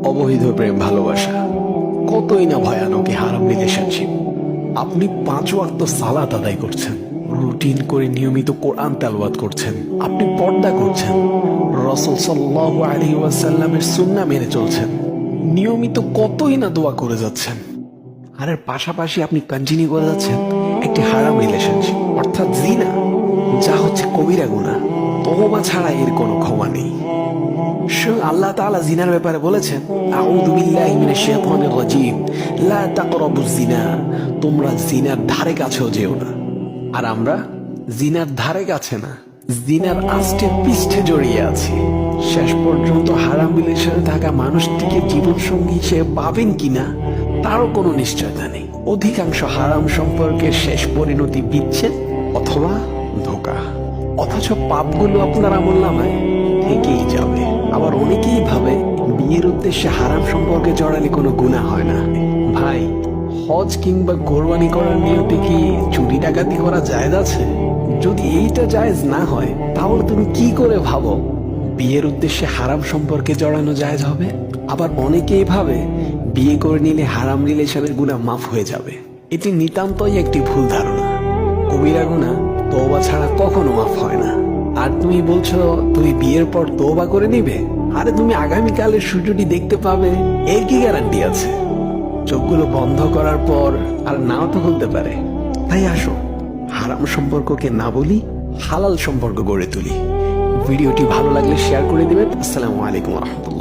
অবৈধ প্রেম ভালোবাসা কতই না ভয়ানক এই হারাম রিলেশনশিপ। আপনি 5 ওয়াক্ত সালাত আদায় করছেন, রুটিন করে নিয়মিত কোরআন তেলাওয়াত করছেন, আপনি পর্দা করছেন, রাসূল সাল্লাল্লাহু আলাইহি ওয়াসাল্লামের সুন্নাহ মেনে চলছেন, নিয়মিত কতই না দোয়া করে যাচ্ছেন, আর এর পাশাপাশি আপনি কন্টিনিউ করে যাচ্ছেন একটি হারাম রিলেশনশিপ অর্থাৎ জিনা, যা হচ্ছে কবিরা গুনাহ। তওবা ছাড়া এর কোনো ক্ষমা নেই। স্বয়ং আল্লাহ তাআলা জিনার ব্যাপারে বলেছেন, আউযু বিল্লাহি মিনাশ শাইতানির রাজীম, লা তাকরাবুজ জিনা, তোমরা জিনার ধারে কাছেও যেও না। আর আমরা জিনার ধারে কাছে না, জিনার আষ্টে পৃষ্ঠে জড়িয়ে আছি। শেষ পর্যন্ত হারাম রিলেশনে থাকা মানুষটিকে জীবনসঙ্গী হিসেবে পাবেন কিনা তারও কোনো নিশ্চয়তা নেই। অধিকাংশ হারাম সম্পর্কের শেষ পরিণতি বিচ্ছেদ অথবা ধোঁকা, অথচ পাপগুলো আপনার আমলনামায় থেকেই যাবে। আবার অনেকেই ভাবে বিয়ের উদ্দেশ্যে হারাম সম্পর্কে জড়ালে কোনো গুনাহ হয় না। ভাই, হজ কিংবা কোরবানি করার নিয়তে কি চুরি ডাকাতি করা জায়েজ আছে? যদি এইটা জায়েজ না হয়, তাহলে তুমি কি করে ভাবো বিয়ের উদ্দেশ্যে হারাম সম্পর্কে জড়ানো জায়েজ হবে? আবার অনেকেই ভাবে বিয়ে করে নিলে হারাম রিলেশনের গুনাহ মাফ হয়ে যাবে। এটি নিতান্তই একটি ভুল ধারণা। কবিরা গুনাহ তওবা ছাড়া কখনো মাফ হয় না। আর তুমি বলছো তুমি বিয়ের পর তওবা করে নিবে? আরে তুমি আগামীকালের সূর্যটি দেখতে পাবে, এর কি গ্যারান্টি আছে? চোখগুলো বন্ধ করার পর আর নাও তো খুলতে পারে। তাই আসো, হারাম সম্পর্ককে না বলি, হালাল সম্পর্ক গড়ে তুলি। ভিডিওটি ভালো লাগলে শেয়ার করে দিবেন। আসসালামু আলাইকুম ওয়া রাহমাতুল্লাহ।